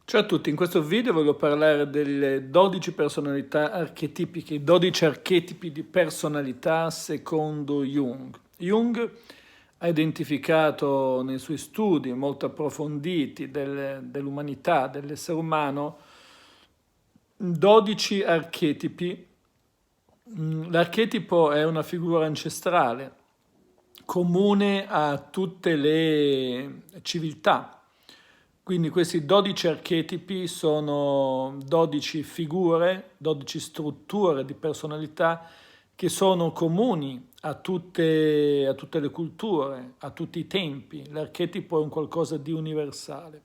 Ciao a tutti, in questo video voglio parlare delle 12 personalità archetipiche, i 12 archetipi di personalità secondo Jung. Jung ha identificato nei suoi studi molto approfonditi dell'umanità, dell'essere umano, 12 archetipi. L'archetipo è una figura ancestrale, comune a tutte le civiltà. Quindi questi 12 archetipi sono 12 figure, 12 strutture di personalità che sono comuni a tutte le culture, a tutti i tempi. L'archetipo è un qualcosa di universale.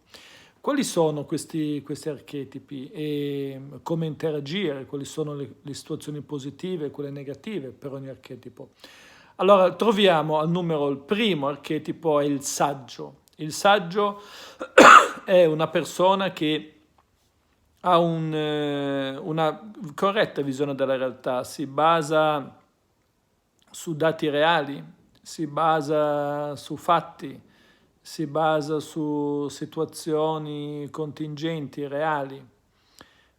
Quali sono questi archetipi e come interagire? Quali sono le situazioni positive e quelle negative per ogni archetipo? Allora, troviamo il primo archetipo è il saggio. Il saggio è una persona che ha una corretta visione della realtà, si basa su dati reali, si basa su fatti, si basa su situazioni contingenti, reali.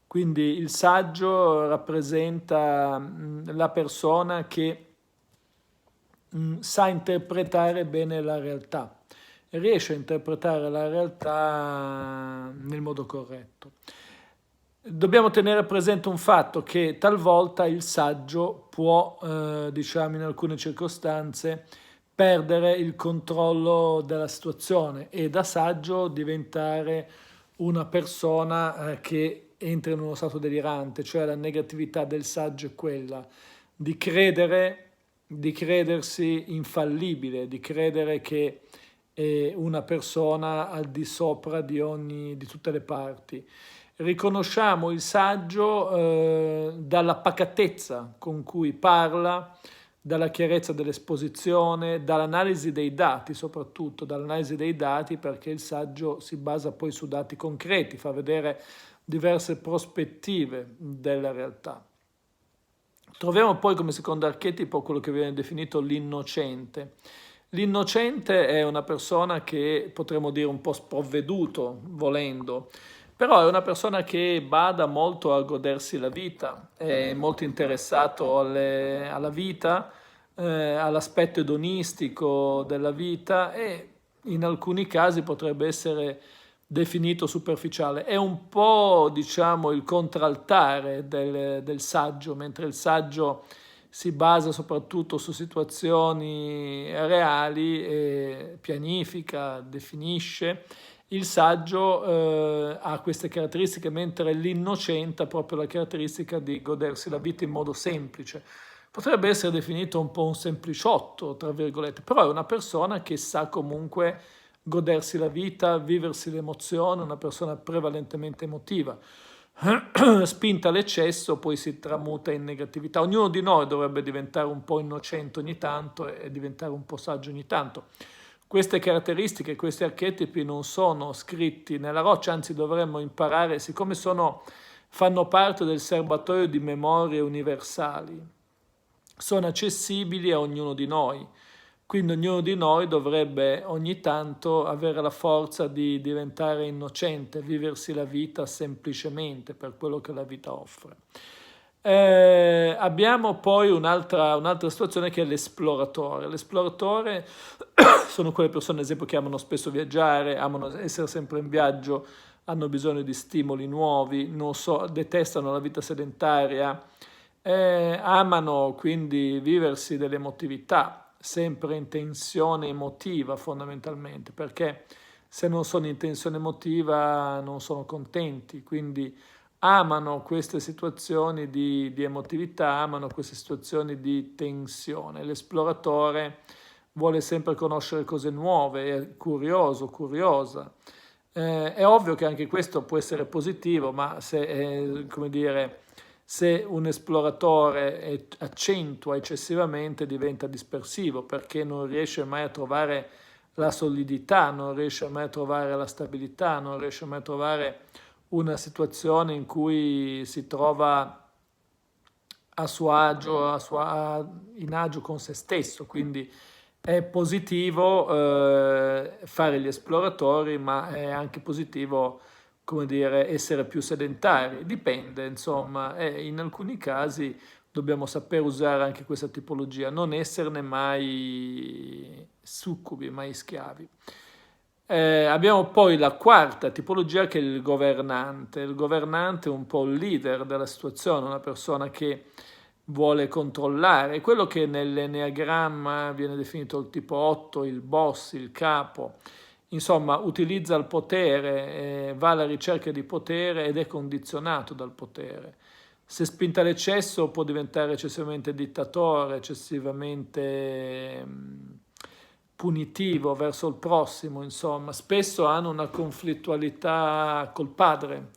Quindi il saggio rappresenta la persona che sa interpretare bene la realtà, riesce a interpretare la realtà nel modo corretto. Dobbiamo tenere presente un fatto che talvolta il saggio può, diciamo in alcune circostanze, perdere il controllo della situazione e da saggio diventare una persona che entra in uno stato delirante, cioè la negatività del saggio è quella di credere, di credersi infallibile, di credere che è una persona al di sopra di tutte le parti. Riconosciamo il saggio dalla pacatezza con cui parla, dalla chiarezza dell'esposizione, dall'analisi dei dati, soprattutto dall'analisi dei dati, perché il saggio si basa poi su dati concreti, fa vedere diverse prospettive della realtà. Troviamo poi come secondo archetipo quello che viene definito l'innocente. L'innocente è una persona che potremmo dire un po' sprovveduto, volendo, però è una persona che bada molto a godersi la vita, è molto interessato alla vita, all'aspetto edonistico della vita e in alcuni casi potrebbe essere definito superficiale. È un po', diciamo, il contraltare del saggio, mentre il saggio si basa soprattutto su situazioni reali, pianifica, definisce. Il saggio ha queste caratteristiche, mentre l'innocente ha proprio la caratteristica di godersi la vita in modo semplice. Potrebbe essere definito un po' un sempliciotto, tra virgolette, però è una persona che sa comunque godersi la vita, viversi l'emozione, una persona prevalentemente emotiva. Spinta all'eccesso poi si tramuta in negatività. Ognuno di noi dovrebbe diventare un po' innocente ogni tanto e diventare un po' saggio ogni tanto. Queste caratteristiche, questi archetipi non sono scritti nella roccia, anzi dovremmo imparare, siccome fanno parte del serbatoio di memorie universali, sono accessibili a ognuno di noi. Quindi ognuno di noi dovrebbe ogni tanto avere la forza di diventare innocente, viversi la vita semplicemente per quello che la vita offre. Abbiamo poi un'altra situazione che è l'esploratore. L'esploratore sono quelle persone, ad esempio, che amano spesso viaggiare, amano essere sempre in viaggio, hanno bisogno di stimoli nuovi, detestano la vita sedentaria, amano quindi viversi dell'emotività, sempre in tensione emotiva fondamentalmente, perché se non sono in tensione emotiva non sono contenti, quindi amano queste situazioni di emotività, amano queste situazioni di tensione. L'esploratore vuole sempre conoscere cose nuove, è curioso, curiosa. È ovvio che anche questo può essere positivo, ma come dire, se un esploratore accentua eccessivamente diventa dispersivo perché non riesce mai a trovare la solidità, non riesce mai a trovare la stabilità, non riesce mai a trovare una situazione in cui si trova a suo agio, in agio con se stesso, quindi è positivo fare gli esploratori, ma è anche positivo come dire, essere più sedentari. Dipende, insomma, e in alcuni casi dobbiamo saper usare anche questa tipologia, non esserne mai succubi, mai schiavi. Abbiamo poi la quarta tipologia che è il governante. Il governante è un po' il leader della situazione, una persona che vuole controllare, è quello che nell'enneagramma viene definito il tipo 8, il boss, il capo. Insomma, utilizza il potere, va alla ricerca di potere ed è condizionato dal potere. Se spinta all'eccesso può diventare eccessivamente dittatore, eccessivamente punitivo verso il prossimo, insomma. Spesso hanno una conflittualità col padre,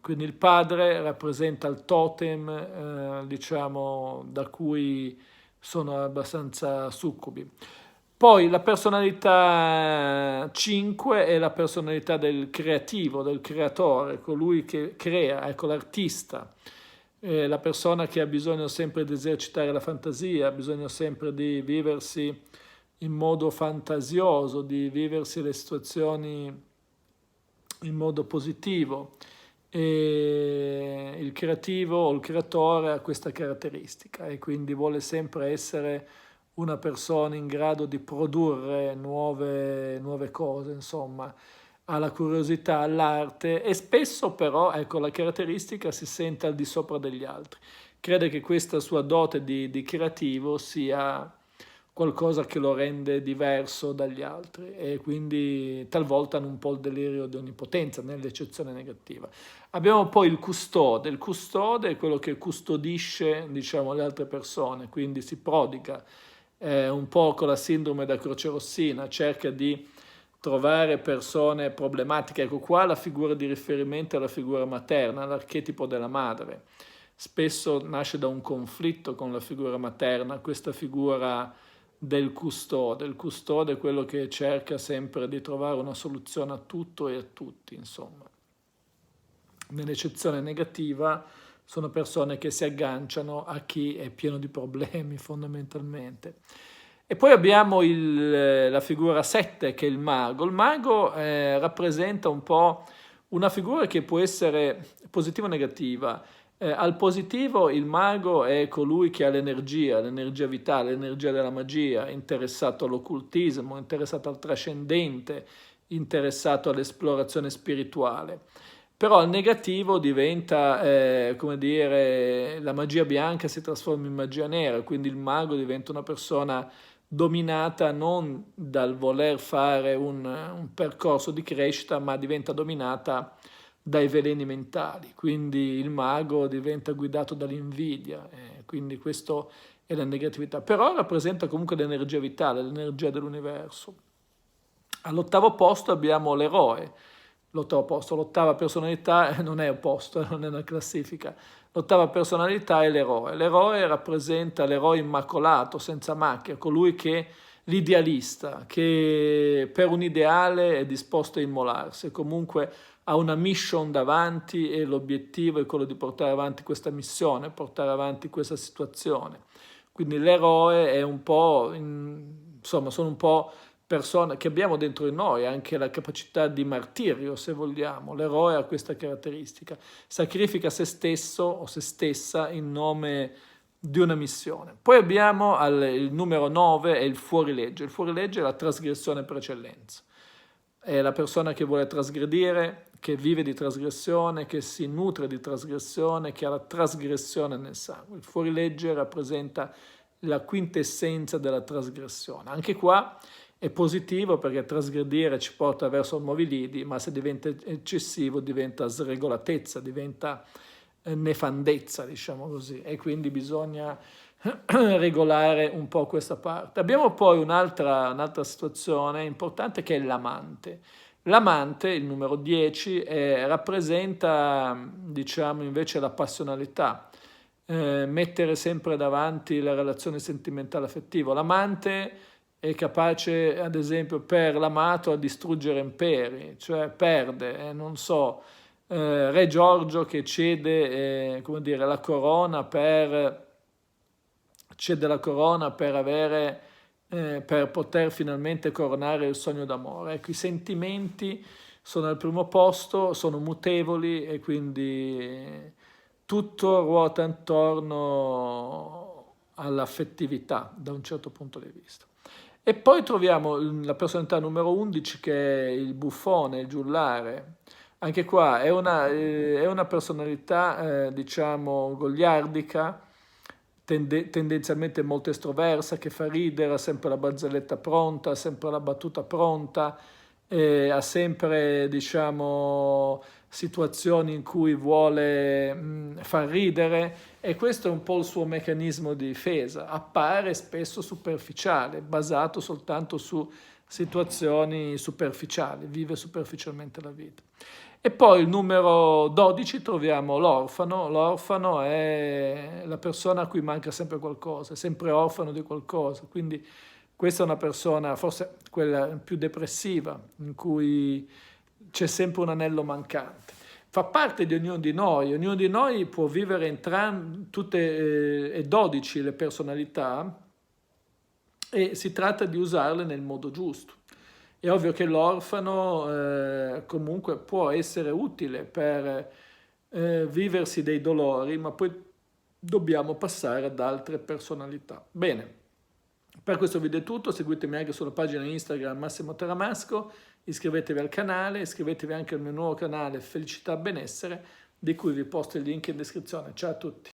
quindi il padre rappresenta il totem, diciamo, da cui sono abbastanza succubi. Poi la personalità 5 è la personalità del creativo, del creatore, colui che crea, ecco l'artista, la persona che ha bisogno sempre di esercitare la fantasia, ha bisogno sempre di viversi in modo fantasioso, di viversi le situazioni in modo positivo. E il creativo o il creatore ha questa caratteristica e quindi vuole sempre essere una persona in grado di produrre nuove cose, insomma, ha la curiosità, all'arte e spesso però, ecco, la caratteristica si sente al di sopra degli altri. Crede che questa sua dote di creativo sia qualcosa che lo rende diverso dagli altri e quindi talvolta hanno un po' il delirio di onnipotenza nell'eccezione negativa. Abbiamo poi il custode è quello che custodisce, diciamo, le altre persone, quindi si prodiga, un po' con la sindrome da crocerossina, cerca di trovare persone problematiche. Ecco qua la figura di riferimento è la figura materna, l'archetipo della madre. Spesso nasce da un conflitto con la figura materna, questa figura del custode. Il custode è quello che cerca sempre di trovare una soluzione a tutto e a tutti, insomma. Nell'eccezione negativa sono persone che si agganciano a chi è pieno di problemi fondamentalmente. E poi abbiamo la figura 7 che è il mago. Il mago rappresenta un po' una figura che può essere positiva o negativa. Al positivo il mago è colui che ha l'energia vitale, l'energia della magia, interessato all'occultismo, interessato al trascendente, interessato all'esplorazione spirituale. Però al negativo diventa, come dire, la magia bianca si trasforma in magia nera, quindi il mago diventa una persona dominata non dal voler fare un percorso di crescita, ma diventa dominata dai veleni mentali, quindi il mago diventa guidato dall'invidia, quindi questo è la negatività, però rappresenta comunque l'energia vitale, l'energia dell'universo. All'ottavo posto abbiamo l'eroe, l'ottava personalità non è opposto, non è una classifica, l'ottava personalità è l'eroe, l'eroe rappresenta l'eroe immacolato, senza macchia, colui che l'idealista, che per un ideale è disposto a immolarsi, comunque ha una mission davanti e l'obiettivo è quello di portare avanti questa missione, portare avanti questa situazione. Quindi l'eroe è un po', insomma, sono un po' persone che abbiamo dentro di noi, anche la capacità di martirio, se vogliamo. L'eroe ha questa caratteristica, sacrifica se stesso o se stessa in nome di una missione. Poi abbiamo il numero 9, è il fuorilegge. Il fuorilegge è la trasgressione per eccellenza. È la persona che vuole trasgredire, che vive di trasgressione, che si nutre di trasgressione, che ha la trasgressione nel sangue. Il fuorilegge rappresenta la quintessenza della trasgressione. Anche qua è positivo perché trasgredire ci porta verso nuovi lidi, ma se diventa eccessivo diventa sregolatezza, diventa nefandezza, diciamo così, e quindi bisogna regolare un po' questa parte. Abbiamo poi un'altra situazione importante che è l'amante. L'amante, il numero 10, rappresenta, diciamo, invece la passionalità, mettere sempre davanti la relazione sentimentale affettiva. L'amante è capace, ad esempio, per l'amato a distruggere imperi, cioè perde, non so, Re Giorgio che cede, come dire, cede la corona per per poter finalmente coronare il sogno d'amore. Ecco, i sentimenti sono al primo posto, sono mutevoli e quindi tutto ruota intorno all'affettività da un certo punto di vista. E poi troviamo la personalità numero 11 che è il buffone, il giullare. Anche qua è una personalità, diciamo, goliardica, tendenzialmente molto estroversa, che fa ridere, ha sempre la barzelletta pronta, ha sempre la battuta pronta, ha sempre, diciamo, situazioni in cui vuole far ridere e questo è un po' il suo meccanismo di difesa. Appare spesso superficiale, basato soltanto su situazioni superficiali, vive superficialmente la vita. E poi il numero 12 troviamo l'orfano. L'orfano è la persona a cui manca sempre qualcosa, è sempre orfano di qualcosa, quindi questa è una persona, forse quella più depressiva, in cui c'è sempre un anello mancante. Fa parte di ognuno di noi può vivere tutte e 12 le personalità e si tratta di usarle nel modo giusto. È ovvio che l'orfano comunque può essere utile per viversi dei dolori, ma poi dobbiamo passare ad altre personalità. Bene, per questo video è tutto, seguitemi anche sulla pagina Instagram Massimo Taramasco, iscrivetevi al canale, iscrivetevi anche al mio nuovo canale Felicità Benessere, di cui vi posto il link in descrizione. Ciao a tutti!